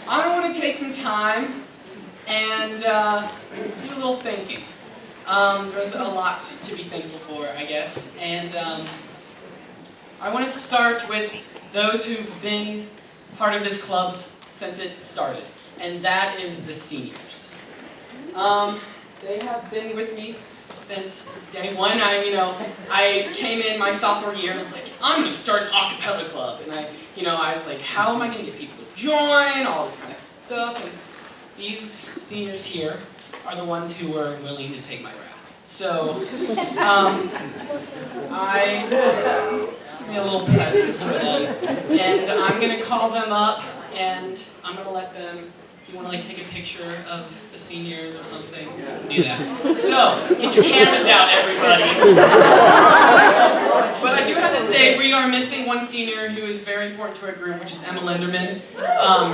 I want to take some time and do a little thinking. There's a lot to be thankful for, I guess, and I want to start with those who've been part of this club since it started, and that is the seniors. They have been with me since day one. I came in my sophomore year and was like, I'm going to start an a cappella club, and I was like, how am I going to get people to join, all this kind of stuff, and these seniors here are the ones who were willing to take my wrath. So, I made a little presents for them, and I'm going to call them up, and I'm going to let them, if you want to take a picture of the seniors or something, you can do that. So, get your cameras out, everybody. But I do have to say, we are missing one senior who is very important to our group, which is Emma Linderman. Yeah.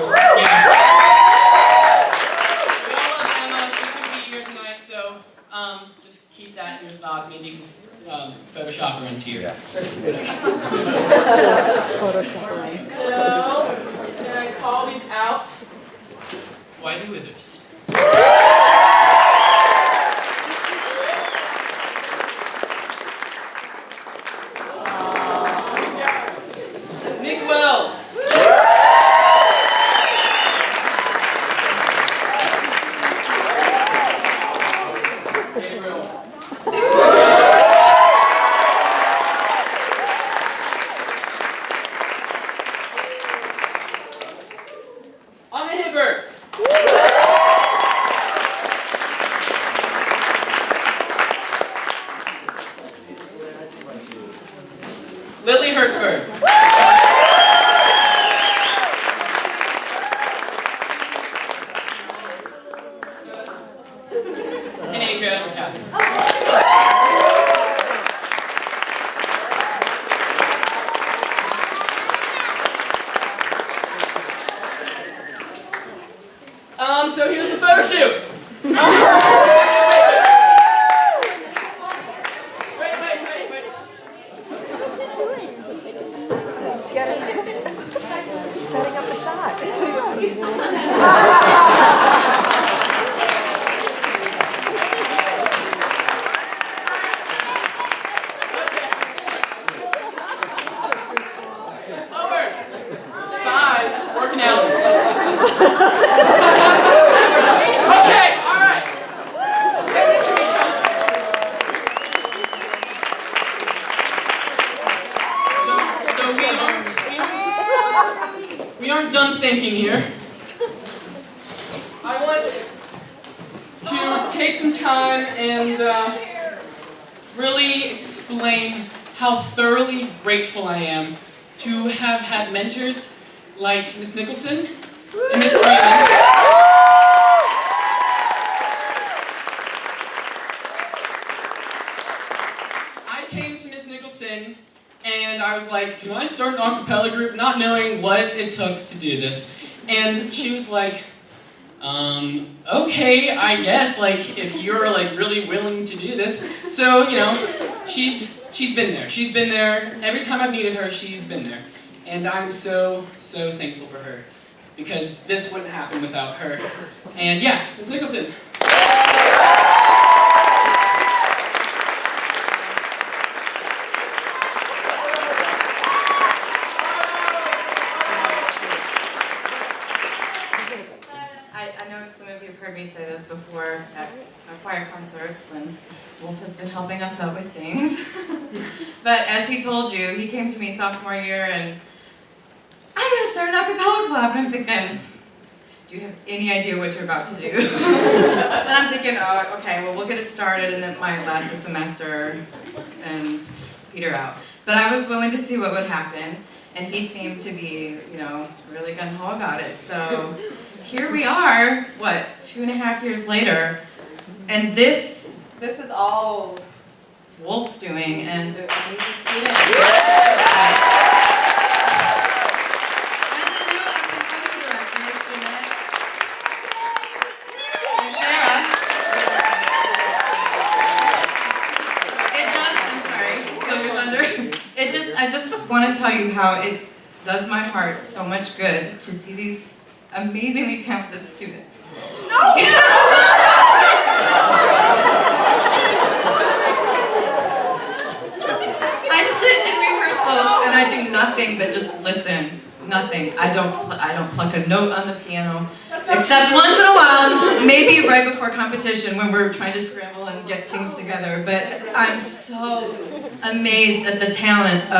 We all love Emma. She's going to be here tonight, so just keep that in your thoughts. Maybe you can Photoshop her into your... So, I'm just going to call these out. Whitey Withers. Nick Wells. Gabriel. Anna Hibbert. Lily Hertzberg. And Adria Murkowski. So here's the photo shoot. Wait. Setting up the shot. Over. Spies. Working out. Okay, all right. So we aren't done thinking here. I want to take some time and really explain how thoroughly grateful I am to have had mentors like Miss Nicholson and Miss Freeman. I came to Miss Nicholson and I was like, can I start an a cappella group? Not knowing what it took to do this. And she was like, okay, I guess, if you're really willing to do this. So, she's been there. She's been there. Every time I've needed her, she's been there. And I'm so, so thankful for her, because this wouldn't happen without her. And yeah, Ms. Nicholson. I know some of you have heard me say this before at choir concerts when Wolfe has been helping us out with things. But as he told you, he came to me sophomore year and I'm going to start an a cappella club. And I'm thinking, do you have any idea what you're about to do? And I'm thinking, oh, okay, well, we'll get it started and then might last a semester and peter out. But I was willing to see what would happen. And he seemed to be, really gung-ho about it. So here we are, 2.5 years later, and this is all Wolfe's doing, and the music students. And the new acting directors, Jeanette and Sarah. It does, I'm sorry, Silver Thunder. I just want to tell you how it does my heart so much good to see these amazingly talented students. No! I sit in rehearsals and I do nothing but just listen. Nothing. I don't pluck a note on the piano, except once in a while, maybe right before competition when we're trying to scramble and get things together. But I'm so amazed at the talent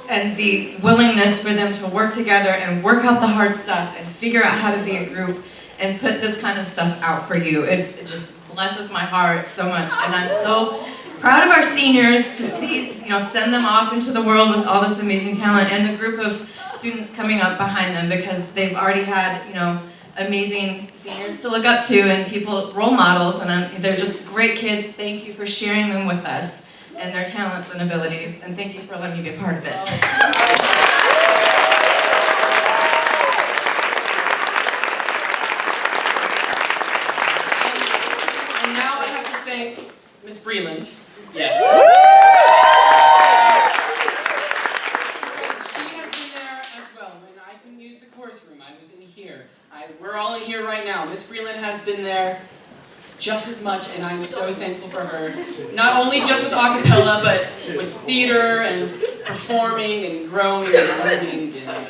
and the willingness for them to work together and work out the hard stuff and figure out how to be a group and put this kind of stuff out for you. It just blesses my heart so much, and I'm so proud of our seniors to see, send them off into the world with all this amazing talent, and the group of students coming up behind them, because they've already had, amazing seniors to look up to and role models, and they're just great kids. Thank you for sharing them with us and their talents and abilities, and thank you for letting me be a part of it. And now I have to thank Miss Breland. Yes. Because she has been there as well. When I couldn't use the chorus room, I was in here. We're all in here right now. Miss Breland has been there just as much, and I'm so thankful for her. Not only just with a cappella, but with theater and performing and growing and learning and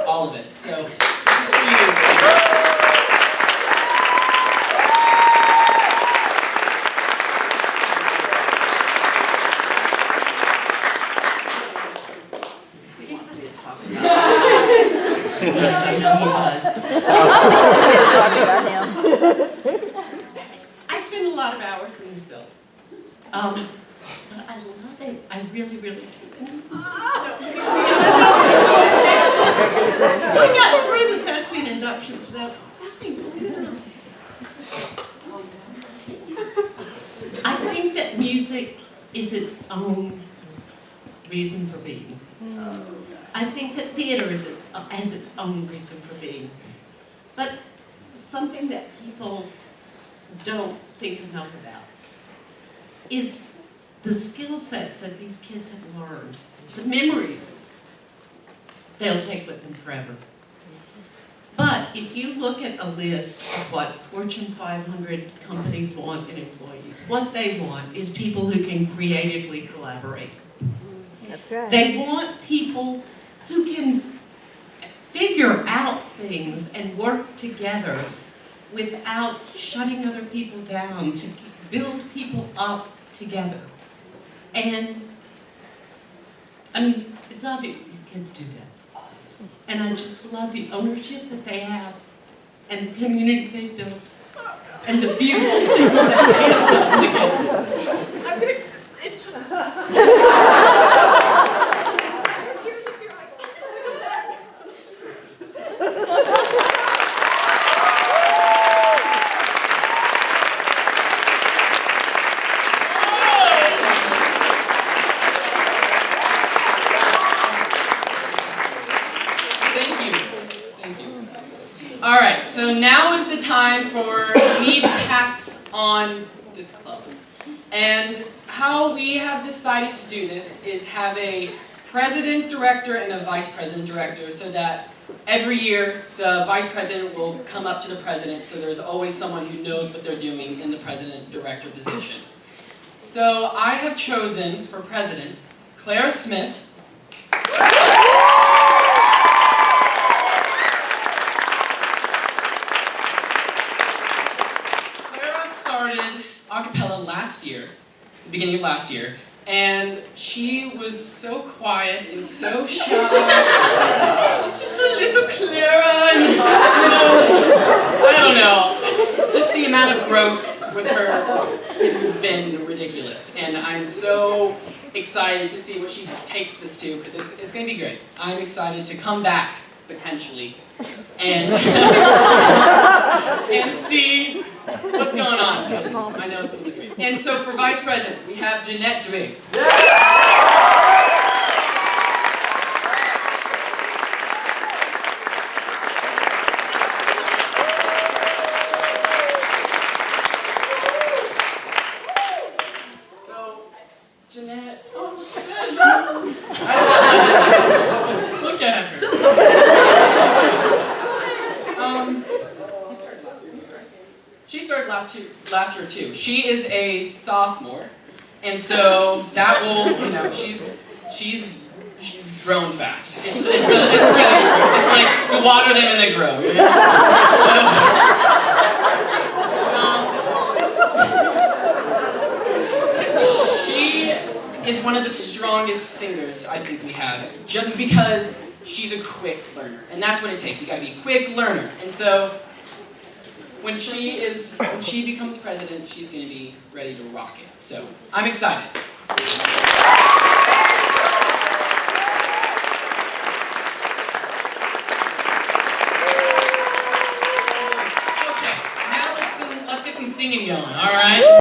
all of it. So this is for you. Yes, I know he does. It's good to talk about him. I spend a lot of hours in this building. But I love it. I really, really do. I got through the thespian induction without crying. I think that music is its own reason for being. I think that theater has its own reason for being. But something that people don't think enough about is the skill sets that these kids have learned, the memories they'll take with them forever. But if you look at a list of what Fortune 500 companies want in employees, what they want is people who can creatively collaborate. That's right. They want people who can figure out things and work together without shutting other people down, to build people up together. And, it's obvious these kids do that. And I just love the ownership that they have, and the community they've built, and the beautiful things that they have done together. It's just... Alright, so now is the time for me to pass on this club. And how we have decided to do this is have a president director and a vice president director, so that every year the vice president will come up to the president, so there's always someone who knows what they're doing in the president director position. So I have chosen for president Clara Smith. A cappella last year, the beginning of last year, and she was so quiet and so shy. It's just a little Clara, and, I don't know. Just the amount of growth with her has been ridiculous, and I'm so excited to see what she takes this to, because it's going to be great. I'm excited to come back, potentially, and, and see what's going on, because I know it's going to be great. And so for vice president, we have Jeanette Zwig. So, Jeanette, look at her. She started last year too. She is a sophomore, and so that will, she's grown fast. It's like we water them and they grow. She is one of the strongest singers I think we have, just because she's a quick learner, and that's what it takes. You got to be a quick learner, and so. When she becomes president, she's going to be ready to rock it. So I'm excited. Okay, now let's get some singing going. All right.